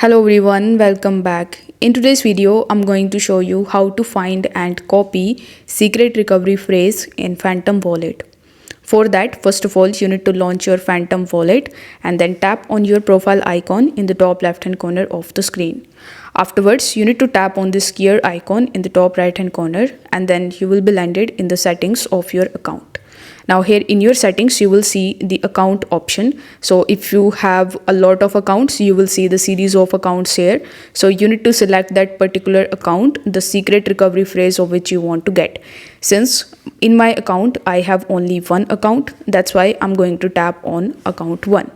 Hello everyone, welcome back. In today's video, I'm going to show you how to find and copy secret recovery phrase in Phantom Wallet. For that, first of all, you need to launch your Phantom Wallet and then tap on your profile icon in the top left hand corner of the screen. Afterwards, you need to tap on this gear icon in the top right hand corner and then you will be landed in the settings of your account. Now here in your settings, you will see the account option. So if you have a lot of accounts, you will see the series of accounts here. So you need to select that particular account, the secret recovery phrase of which you want to get. Since in my account, I have only one account, that's why I'm going to tap on account 1.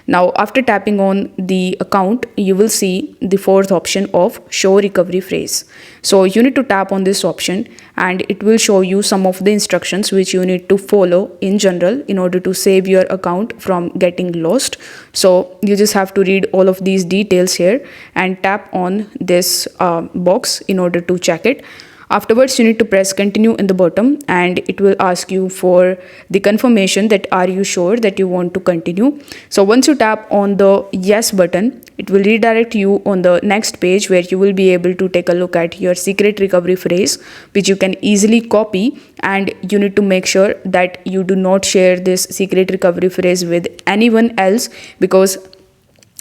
Now after tapping on the account, you will see the fourth option of show recovery phrase. So you need to tap on this option and it will show you some of the instructions which you need to follow in general in order to save your account from getting lost. So you just have to read all of these details here and tap on this box in order to check it. Afterwards, you need to press continue in the bottom and it will ask you for the confirmation that are you sure that you want to continue. So once you tap on the yes button, it will redirect you on the next page where you will be able to take a look at your secret recovery phrase, which you can easily copy, and you need to make sure that you do not share this secret recovery phrase with anyone else, because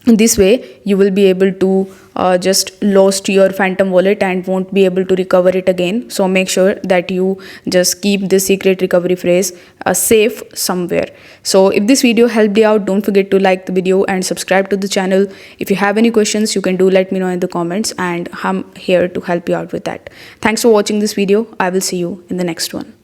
this way you will be able to just lost your Phantom Wallet and won't be able to recover it again. So make sure that you just keep this secret recovery phrase safe somewhere. So if this video helped you out, don't forget to like the video and subscribe to the channel. If you have any questions, you can do let me know in the comments and I'm here to help you out with that. Thanks for watching this video. I will see you in the next one.